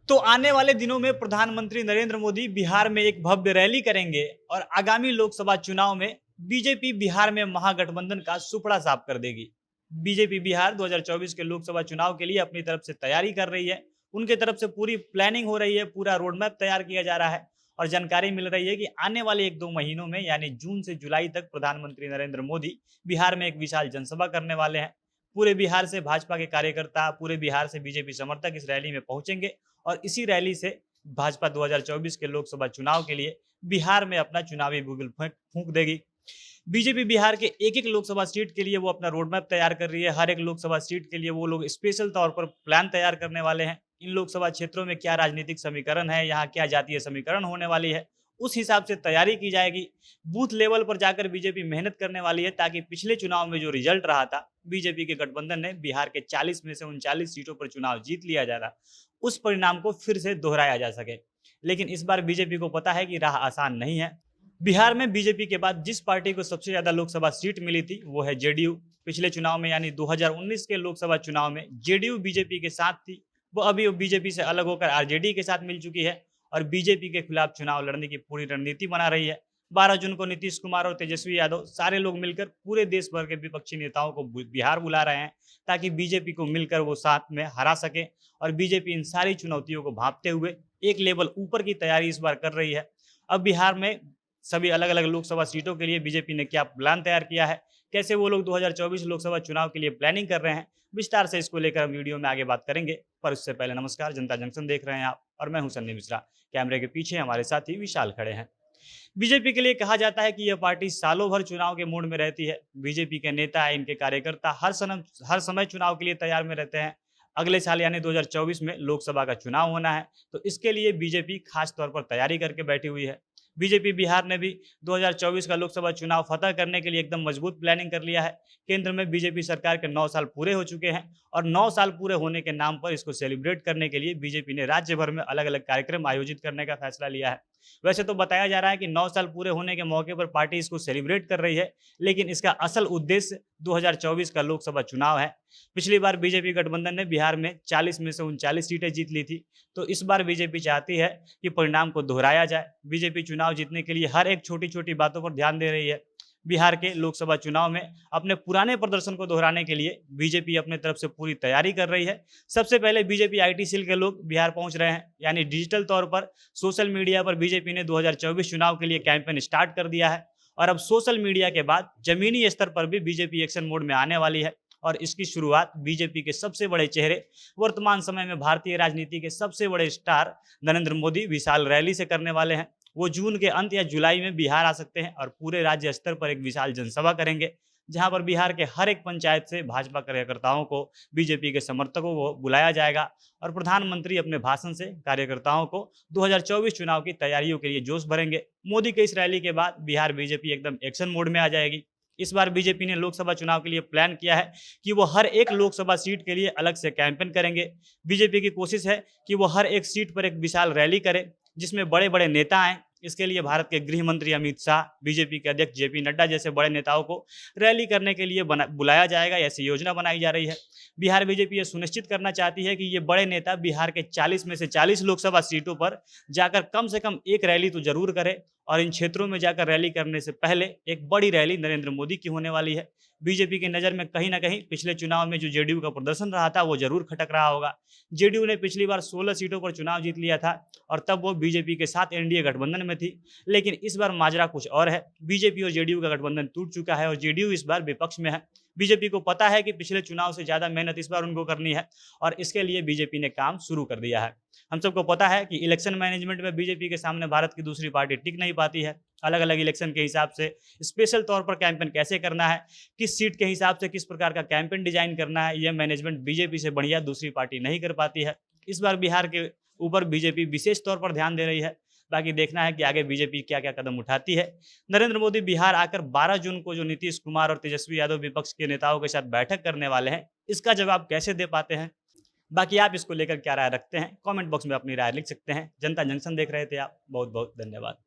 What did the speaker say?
तो आने वाले दिनों में प्रधानमंत्री नरेंद्र मोदी बिहार में एक भव्य रैली करेंगे और आगामी लोकसभा चुनाव में बीजेपी बिहार में महागठबंधन का सुपड़ा साफ कर देगी। बीजेपी बिहार 2024 के लोकसभा चुनाव के लिए अपनी तरफ से तैयारी कर रही है। उनके तरफ से पूरी प्लानिंग हो रही है, पूरा रोड मैप तैयार किया जा रहा है और जानकारी मिल रही है कि आने वाले 1-2 महीनों में यानी जून से जुलाई तक प्रधानमंत्री नरेंद्र मोदी बिहार में एक विशाल जनसभा करने वाले हैं। पूरे बिहार से भाजपा के कार्यकर्ता, पूरे बिहार से बीजेपी समर्थक इस रैली में पहुंचेंगे और इसी रैली से भाजपा 2024 के लोकसभा चुनाव के लिए बिहार में अपना चुनावी बुगल फूंक देगी। बीजेपी बिहार के एक-एक लोकसभा सीट के लिए वो अपना रोड मैप तैयार कर रही है। हर एक लोकसभा सीट के लिए वो लोग स्पेशल तौर पर प्लान तैयार करने वाले हैं। इन लोकसभा क्षेत्रों में क्या राजनीतिक समीकरण है, यहाँ क्या जातीय समीकरण होने वाली है, उस हिसाब से तैयारी की जाएगी। बूथ लेवल पर जाकर बीजेपी मेहनत करने वाली है ताकि पिछले चुनाव में जो रिजल्ट रहा था, बीजेपी के गठबंधन ने बिहार के 40 में से 39 सीटों पर चुनाव जीत लिया जा रहा, उस परिणाम को फिर से दोहराया जा सके। लेकिन इस बार बीजेपी को पता है कि राह आसान नहीं है। बिहार में बीजेपी के बाद जिस पार्टी को सबसे ज्यादा लोकसभा सीट मिली थी वो है जेडीयू। पिछले चुनाव में यानी 2019 के लोकसभा चुनाव में जेडीयू बीजेपी के साथ थी, वो अभी बीजेपी से अलग होकर आरजेडी के साथ मिल चुकी है और बीजेपी के खिलाफ चुनाव लड़ने की पूरी रणनीति बना रही है। 12 जून को नीतीश कुमार और तेजस्वी यादव सारे लोग मिलकर पूरे देश भर के विपक्षी नेताओं को बिहार बुला रहे हैं ताकि बीजेपी को मिलकर वो साथ में हरा सके और बीजेपी इन सारी चुनौतियों को भांपते हुए एक लेवल ऊपर की तैयारी इस बार कर रही है। अब बिहार में सभी अलग अलग लोकसभा सीटों के लिए बीजेपी ने क्या प्लान तैयार किया है, कैसे वो लोग 2024 लोकसभा चुनाव के लिए प्लानिंग कर रहे हैं, विस्तार से इसको लेकर हम वीडियो में आगे बात करेंगे। पर उससे पहले नमस्कार, जनता जंक्शन देख रहे हैं आप और मैं हूं सन्नी मिश्रा। कैमरे के पीछे हमारे साथी विशाल खड़े हैं। बीजेपी के लिए कहा जाता है कि यह पार्टी सालों भर चुनाव के मूड में रहती है। बीजेपी के नेता, इनके कार्यकर्ता हर समय चुनाव के लिए तैयार में रहते हैं। अगले साल यानी 2024 में लोकसभा का चुनाव होना है, तो इसके लिए बीजेपी खास तौर पर तैयारी करके बैठी हुई है। बीजेपी बिहार ने भी 2024 का लोकसभा चुनाव फतह करने के लिए एकदम मजबूत प्लानिंग कर लिया है। केंद्र में बीजेपी सरकार के 9 साल पूरे हो चुके हैं और 9 साल पूरे होने के नाम पर इसको सेलिब्रेट करने के लिए बीजेपी ने राज्य भर में अलग अलग कार्यक्रम आयोजित करने का फैसला लिया है। वैसे तो बताया जा रहा है कि 9 साल पूरे होने के मौके पर पार्टी इसको सेलिब्रेट कर रही है, लेकिन इसका असल उद्देश्य 2024 का लोकसभा चुनाव है। पिछली बार बीजेपी गठबंधन ने बिहार में 40 में से 39 सीटें जीत ली थी, तो इस बार बीजेपी चाहती है कि परिणाम को दोहराया जाए। बीजेपी चुनाव जीतने के लिए हर एक छोटी छोटी बातों पर ध्यान दे रही है। बिहार के लोकसभा चुनाव में अपने पुराने प्रदर्शन को दोहराने के लिए बीजेपी अपने तरफ से पूरी तैयारी कर रही है। सबसे पहले बीजेपी आईटी सेल के लोग बिहार पहुंच रहे हैं, यानी डिजिटल तौर पर सोशल मीडिया पर बीजेपी ने 2024 चुनाव के लिए कैंपेन स्टार्ट कर दिया है और अब सोशल मीडिया के बाद जमीनी स्तर पर भी बीजेपी एक्शन मोड में आने वाली है और इसकी शुरुआत बीजेपी के सबसे बड़े चेहरे, वर्तमान समय में भारतीय राजनीति के सबसे बड़े स्टार नरेंद्र मोदी विशाल रैली से करने वाले हैं। वो जून के अंत या जुलाई में बिहार आ सकते हैं और पूरे राज्य स्तर पर एक विशाल जनसभा करेंगे, जहां पर बिहार के हर एक पंचायत से भाजपा कार्यकर्ताओं को, बीजेपी के समर्थकों को बुलाया जाएगा और प्रधानमंत्री अपने भाषण से कार्यकर्ताओं को 2024 चुनाव की तैयारियों के लिए जोश भरेंगे। मोदी के इस रैली के बाद बिहार बीजेपी एकदम एक्शन मोड में आ जाएगी। इस बार बीजेपी ने लोकसभा चुनाव के लिए प्लान किया है कि वो हर एक लोकसभा सीट के लिए अलग से कैंपेन करेंगे। बीजेपी की कोशिश है कि वो हर एक सीट पर एक विशाल रैली करे जिसमें बड़े बड़े नेता आए। इसके लिए भारत के गृह मंत्री अमित शाह, बीजेपी के अध्यक्ष जेपी नड्डा जैसे बड़े नेताओं को रैली करने के लिए बुलाया जाएगा, ऐसी योजना बनाई जा रही है। बिहार बीजेपी ये सुनिश्चित करना चाहती है कि ये बड़े नेता बिहार के 40 में से 40 लोकसभा सीटों पर जाकर कम से कम एक रैली तो जरूर करे और इन क्षेत्रों में जाकर रैली करने से पहले एक बड़ी रैली नरेंद्र मोदी की होने वाली है। बीजेपी की नज़र में कहीं ना कहीं पिछले चुनाव में जो जेडीयू का प्रदर्शन रहा था वो जरूर खटक रहा होगा। जेडीयू ने पिछली बार 16 सीटों पर चुनाव जीत लिया था और तब वो बीजेपी के साथ एनडीए गठबंधन में थी, लेकिन इस बार माजरा कुछ और है। बीजेपी और जेडीयू का गठबंधन टूट चुका है और जेडीयू इस बार विपक्ष में है। बीजेपी को पता है कि पिछले चुनाव से ज्यादा मेहनत इस बार उनको करनी है और इसके लिए बीजेपी ने काम शुरू कर दिया है। हम सबको पता है कि इलेक्शन मैनेजमेंट में बीजेपी के सामने भारत की दूसरी पार्टी टिक नहीं पाती है। अलग अलग इलेक्शन के हिसाब से स्पेशल तौर पर कैंपेन कैसे करना है, किस सीट के हिसाब से किस प्रकार का कैंपेन डिजाइन करना है, यह मैनेजमेंट बीजेपी से बढ़िया दूसरी पार्टी नहीं कर पाती है। इस बार बिहार के ऊपर बीजेपी विशेष तौर पर ध्यान दे रही है। बाकी देखना है कि आगे बीजेपी क्या क्या कदम उठाती है। नरेंद्र मोदी बिहार आकर 12 जून को जो नीतीश कुमार और तेजस्वी यादव विपक्ष के नेताओं के साथ बैठक करने वाले हैं, इसका जवाब कैसे दे पाते हैं। बाकी आप इसको लेकर क्या राय रखते हैं, कमेंट बॉक्स में अपनी राय लिख सकते हैं। जनता जंक्शन देख रहे थे आप, बहुत बहुत धन्यवाद।